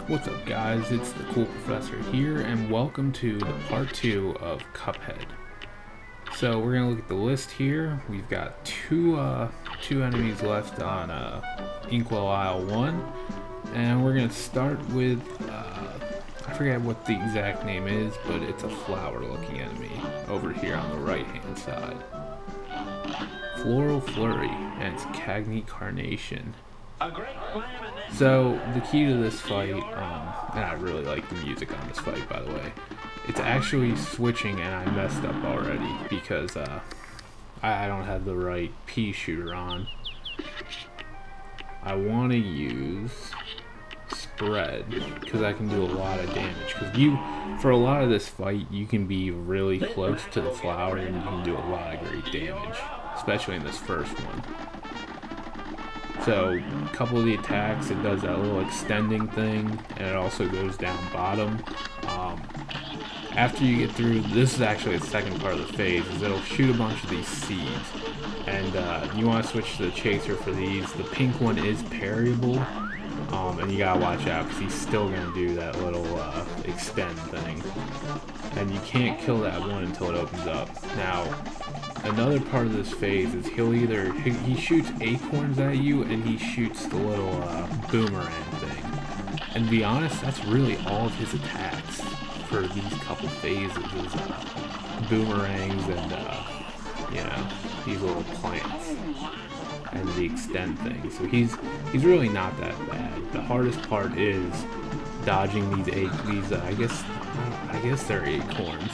What's up guys, it's the Cool Professor here and welcome to the part 2 of Cuphead. So we're going to look at the list here. We've got two enemies left on Inkwell Isle 1, and we're going to start with, I forget what the exact name is, but it's a flower looking enemy over here on the right hand side. Floral Flurry, and it's Cagney Carnation. So the key to this fight, and I really like the music on this fight by the way, it's actually switching, and I messed up already because I don't have the right pea shooter on. I want to use spread because I can do a lot of damage, because for a lot of this fight you can be really close to the flower and you can do a lot of great damage, especially in this first one. So, a couple of the attacks, it does that little extending thing, and it also goes down bottom. After you get through, this is actually the second part of the phase, is it'll shoot a bunch of these seeds. And you want to switch to the chaser for these. The pink one is parryable, and you gotta watch out because he's still gonna do that little extend thing. And you can't kill that one until it opens up. Now, another part of this phase is he shoots acorns at you, and he shoots the little boomerang thing. And to be honest, that's really all of his attacks for these couple phases is boomerangs and you know, these little plants and the extend thing. So he's really not that bad. The hardest part is dodging these I guess they're acorns.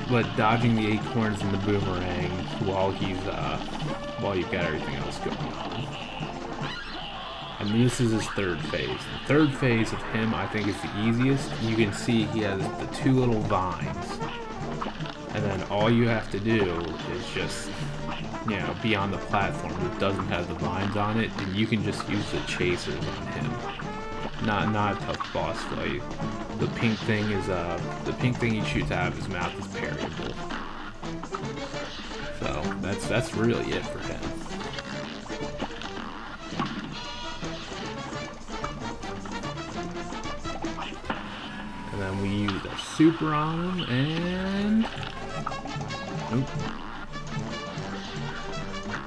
But dodging the acorns and the boomerang while you've got everything else going on. And this is his third phase. The third phase of him, I think, is the easiest. You can see he has the two little vines. And then all you have to do is just, you know, be on the platform that doesn't have the vines on it, and you can just use the chasers on him. Not a tough boss fight. The pink thing he shoots out of his mouth is parryable. So that's really it for him. And then we use our super on him, and nope.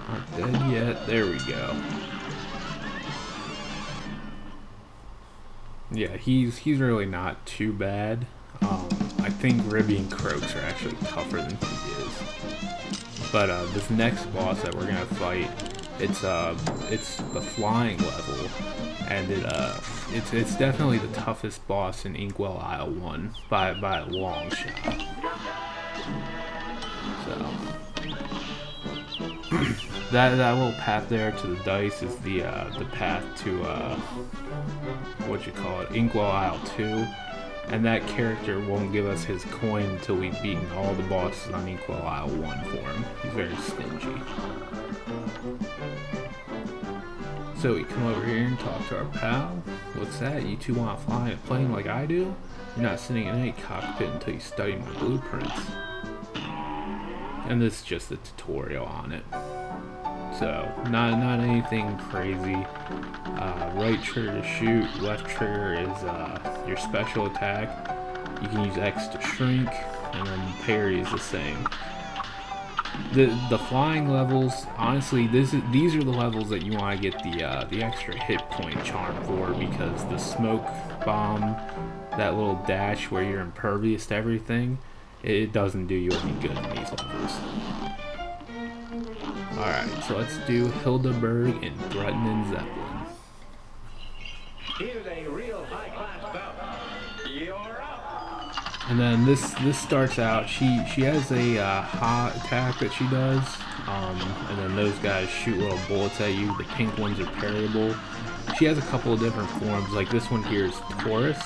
Not dead yet. There we go. Yeah, he's really not too bad. I think Ribby and Croaks are actually tougher than he is. But this next boss that we're gonna fight, it's the flying level, and it's definitely the toughest boss in Inkwell Isle 1 by a long shot. So that little path there to the dice is the path to Inkwell Isle 2, and that character won't give us his coin until we've beaten all the bosses on Inkwell Isle 1 for him. He's very stingy. So we come over here and talk to our pal. What's that? You two want to fly in a plane like I do? You're not sitting in any cockpit until you study my blueprints. And this is just a tutorial on it. So, not anything crazy. Right trigger to shoot, left trigger is your special attack. You can use X to shrink, and then parry is the same. The flying levels, honestly, these are the levels that you want to get the extra hit point charm for, because the smoke bomb, that little dash where you're impervious to everything, it doesn't do you any good in these levels. Alright, so let's do Hildeberg and Breton and Zeppelin. Here's a real high-class bout. You're up. And then this starts out, she has a hot attack that she does, and then those guys shoot little bullets at you. The pink ones are parryable. She has a couple of different forms, like this one here is Taurus.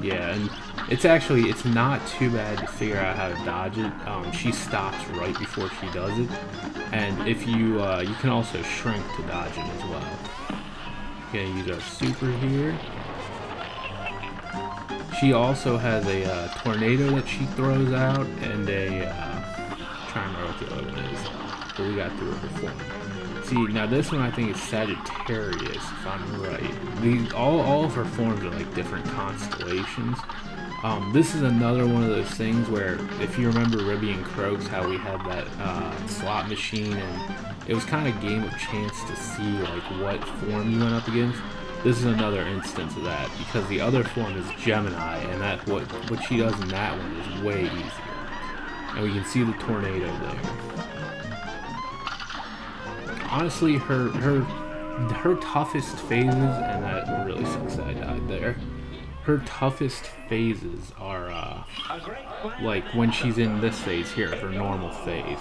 Yeah, and it's not too bad to figure out how to dodge it. She stops right before she does it, and if you can also shrink to dodge it as well. Okay, use our super here. She also has a tornado that she throws out, and a trying to remember what the other one is, but we got through it before. See, now this one I think is Sagittarius, if I'm right. These, all of her forms are like different constellations. This is another one of those things where, if you remember Ribby and Croaks, how we had that slot machine, and it was kind of a game of chance to see like what form you went up against. This is another instance of that, because the other form is Gemini, and that what she does in that one is way easier. And we can see the tornado there. Honestly, her toughest phases, and that really sucks that I died there. Her toughest phases are like when she's in this phase here, her normal phase.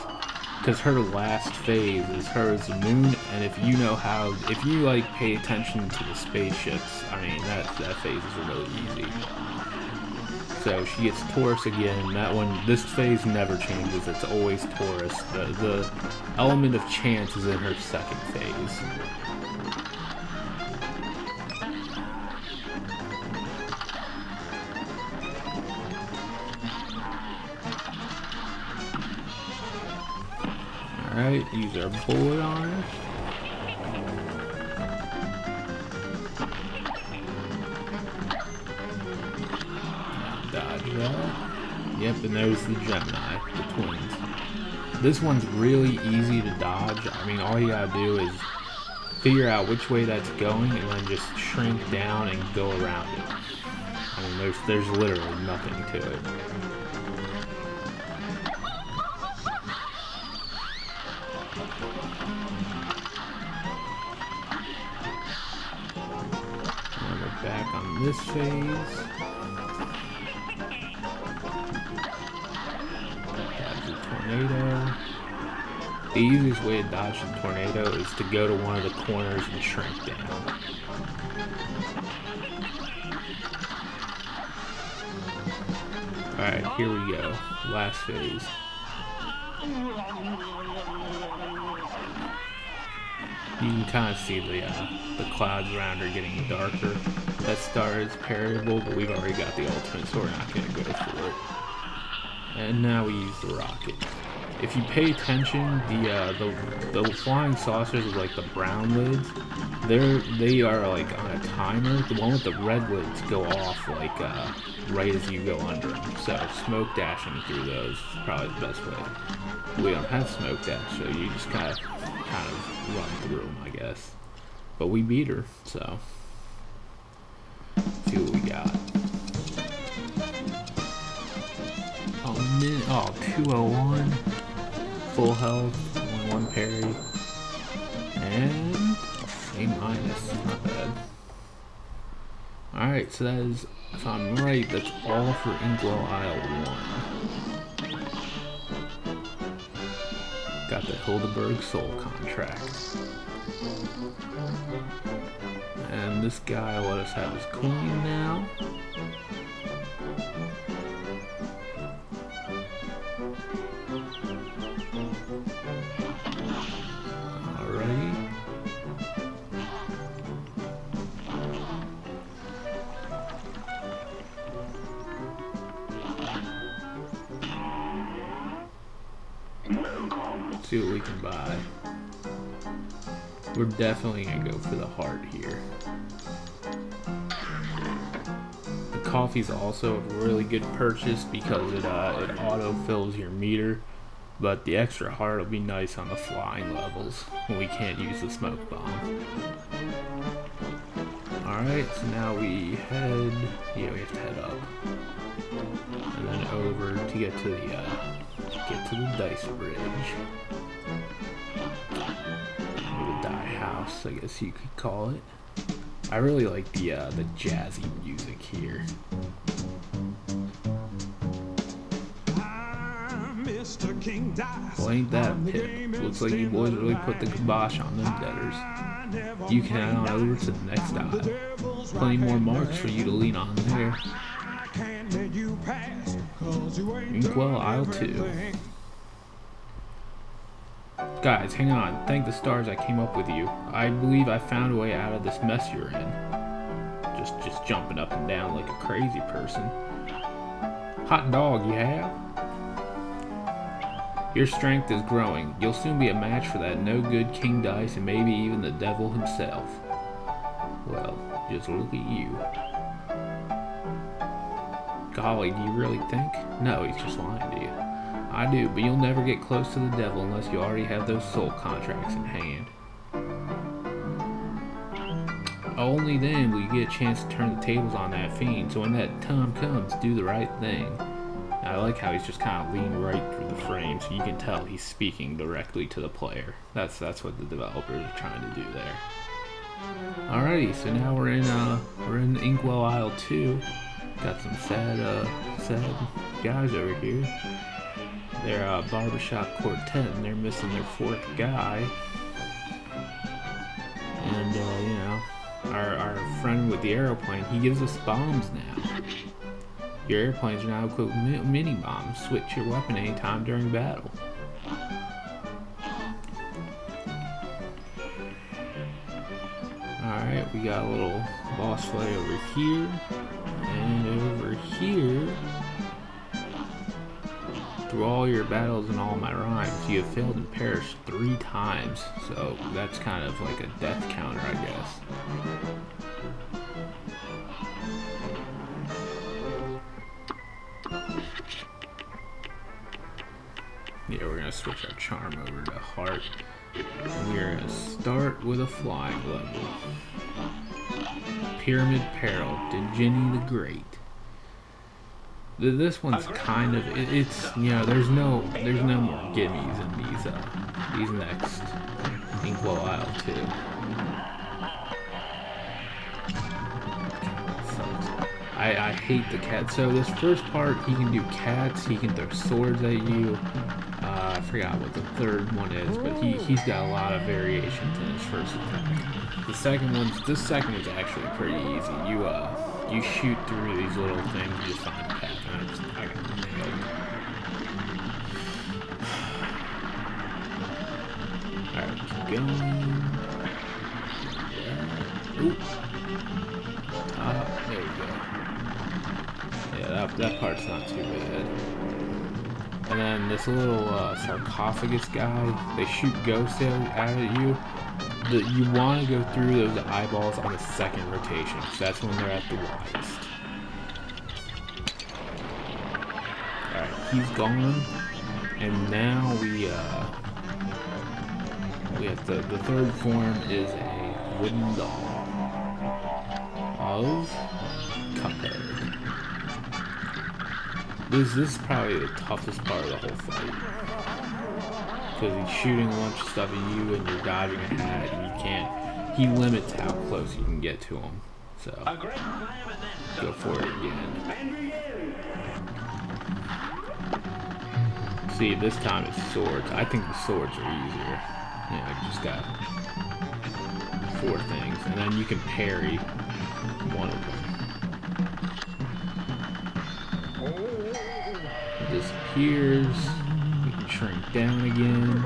Because her last phase is her as the moon, and if you know how, if you like pay attention to the spaceships, I mean that phase is really easy. So she gets Taurus again. That one, this phase never changes. It's always Taurus. The element of chance is in her second phase. Alright, use our bullet on her. Dodge that. Yep, and there's the Gemini, the twins. This one's really easy to dodge. I mean, all you gotta do is figure out which way that's going and then just shrink down and go around it. I mean, there's literally nothing to it. Back on this phase. Dodge the tornado. The easiest way to dodge the tornado is to go to one of the corners and shrink down. Alright, here we go. Last phase. You can kind of see the clouds around her getting darker. That star is parryable, but we've already got the ultimate, so we're not going to go for it. And now we use the rocket. If you pay attention, the flying saucers with like the brown lids, they are like on a timer. The one with the red lids go off like right as you go under them. So smoke dashing through those is probably the best way. We don't have smoke dash, so you just kind of run through them, I guess. But we beat her, so let's see what we got. Oh, 201, full health, only one parry, and A-, not bad. Alright, so that is, if I'm right, that's all for Inkwell Isle 1. Got the Hildeberg Soul contract. And this guy let us have his coin now. Alrighty. Let's see what we can buy. We're definitely gonna go for the heart here. The coffee's also a really good purchase because it auto-fills your meter, but the extra heart will be nice on the flying levels when we can't use the smoke bomb. Alright, so now we have to head up. And then over to get to the dice bridge. House, I guess you could call it. I really like the jazzy music here. Well, ain't that a pip? Looks like you boys really put the kibosh on them debtors. You can head on over to the next aisle. Plenty more marks for you to lean on there. Inkwell Isle 2. Guys, hang on. Thank the stars I came up with you. I believe I found a way out of this mess you're in. Just jumping up and down like a crazy person. Hot dog, you have? Your strength is growing. You'll soon be a match for that no-good King Dice and maybe even the devil himself. Well, just look at you. Golly, do you really think? No, he's just lying to you. I do, but you'll never get close to the devil unless you already have those soul contracts in hand. Only then will you get a chance to turn the tables on that fiend, so when that time comes, do the right thing. I like how he's just kind of leaning right through the frame, so you can tell he's speaking directly to the player. That's what the developers are trying to do there. Alrighty, so now we're in Inkwell Isle 2. Got some sad guys over here. They're a barbershop quartet, and they're missing their fourth guy. And you know, our friend with the aeroplane, he gives us bombs now. Your airplanes are now equipped with mini bombs. Switch your weapon anytime during battle. Alright, we got a little boss fight over here. And over here, through all your battles and all my rhymes, you have failed and perished 3 times. So that's kind of like a death counter, I guess. Yeah, we're gonna switch our charm over to heart. And we're gonna start with a flying level. Pyramid Peril, Ginny the Great. This one's kind of it's you know there's no more gimmies in these next Inkwell Isle 2. I hate the cat. So this first part, he can do cats, he can throw swords at you. I forgot what the third one is, but he's got a lot of variations in his first attack. This second one's actually pretty easy. You shoot through these little things, you find a path, and I got nailed. Alright, keep going. Ooh. There we go. Yeah, that part's not too bad. And then this little sarcophagus guy, they shoot ghosts out at you. You want to go through those eyeballs on the second rotation, because that's when they're at the widest. Alright, he's gone. And now we have the third form is a wooden doll of Cuphead. This is probably the toughest part of the whole fight. Because he's shooting a bunch of stuff at you and you're dodging a hat and you can't. He limits how close you can get to him. So, go for it again. See, this time it's swords. I think the swords are easier. Yeah, I just got 4 things. And then you can parry one of them. It disappears. You can shrink down again.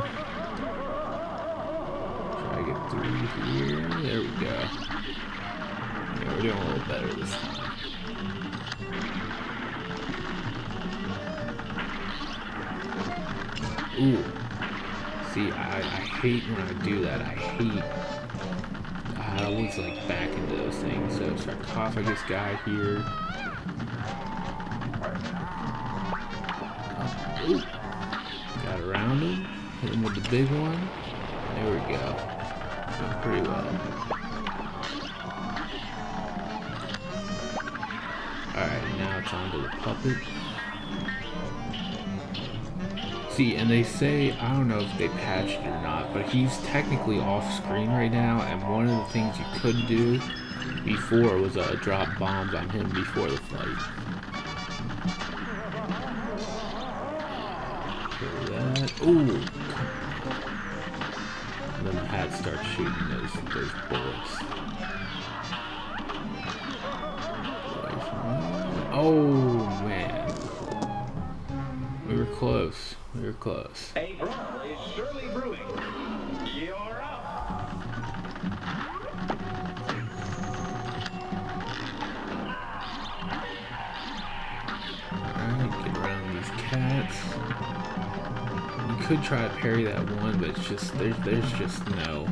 Try to get through here. There we go. Yeah, we're doing a little better this time. Ooh. See, I hate when I do that. I always like back into those things. So sarcophagus guy here. Ooh. Got around him. Hit him with the big one. There we go. Went pretty well. Alright, now it's on to the puppet. See, and they say, I don't know if they patched it or not, but he's technically off screen right now, and one of the things you could do before was drop bombs on him before the fight. Ooh! And then the hat starts shooting those bullets. Oh man. We were close. We were close. A brawl is surely brewing. You're up. Alright, get around these cats. You could try to parry that one, but it's just there's just no.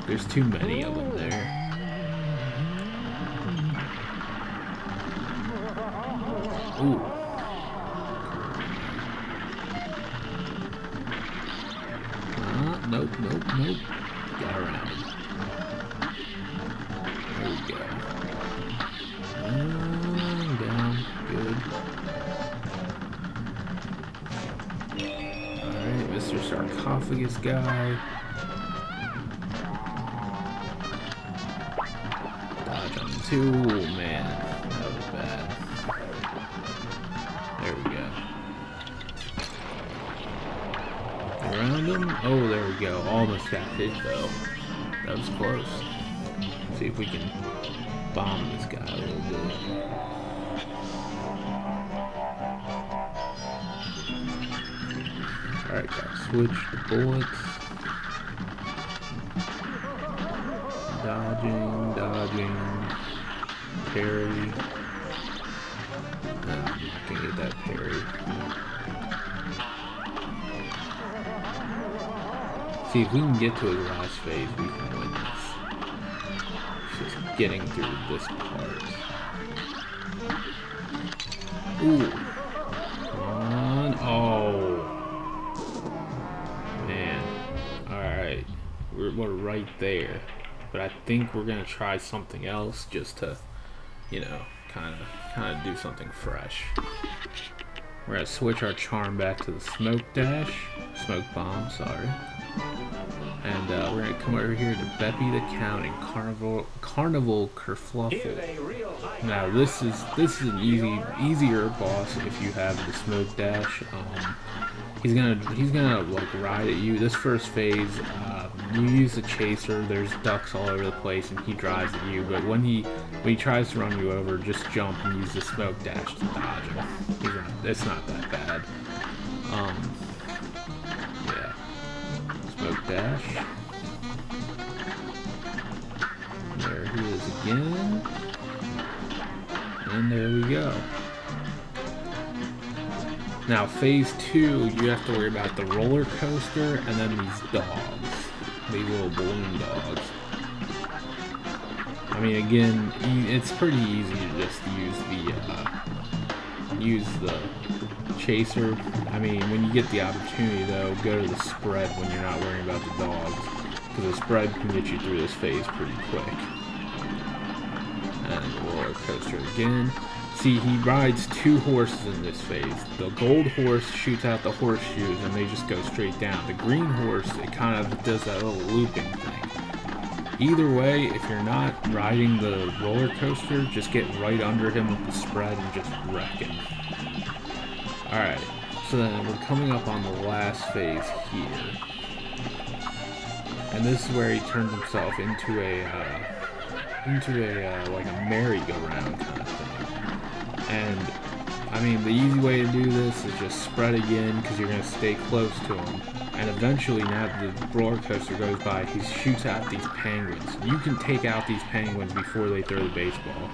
There's too many of them there. Ooh. Nope. Got around it. There we go. Down. Good. Alright, Mr. Sarcophagus guy. Dodge on two. Man, that was bad. There we go. Around him. Oh, there we go. Almost got hit though. That was close. Let's see if we can bomb this guy a little bit. Alright, gotta switch the bullets. Dodging. Parry. No, I can't get that parry. See, if we can get to his last phase, we can win this. It's just getting through this part. Ooh. Come on. Oh. Man. Alright. We're right there. But I think we're going to try something else just to, you know, kind of do something fresh. We're going to switch our charm back to the smoke bomb, sorry. And we're going to come over here to Beppy the Count and Carnival Kerfluffle. Now this is an easier boss if you have the smoke dash. He's gonna like ride at you. This first phase, you use the chaser. There's ducks all over the place, and he drives at you. But when he tries to run you over, just jump and use the smoke dash to dodge him. It's not that bad. Yeah. Smoke dash. There he is again. And there we go. Now phase 2, you have to worry about the roller coaster and then these dogs. These little balloon dogs. I mean, again, it's pretty easy to just use the chaser. I mean, when you get the opportunity though, go to the spread when you're not worrying about the dogs, because the spread can get you through this phase pretty quick. And the roller coaster again. See, he rides 2 horses in this phase. The gold horse shoots out the horseshoes and they just go straight down. The green horse, it kind of does that little looping thing. Either way, if you're not riding the roller coaster, just get right under him with the spread and just wreck him. Alright, so then we're coming up on the last phase here. And this is where he turns himself into a like a merry-go-round kind of thing. And, I mean, the easy way to do this is just spread again, because you're going to stay close to him. And eventually, now that the roller coaster goes by, he shoots out these penguins. You can take out these penguins before they throw the baseball.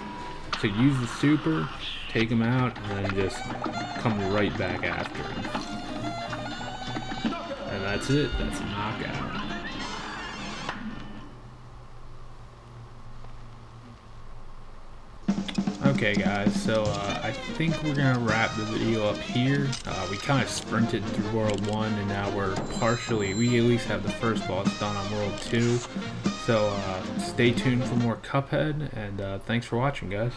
So use the super, take them out, and then just come right back after him. And that's it. That's a knockout. Okay guys, so I think we're gonna wrap the video up here. We kind of sprinted through World 1 and now we at least have the first boss done on World 2. So stay tuned for more Cuphead, and thanks for watching guys.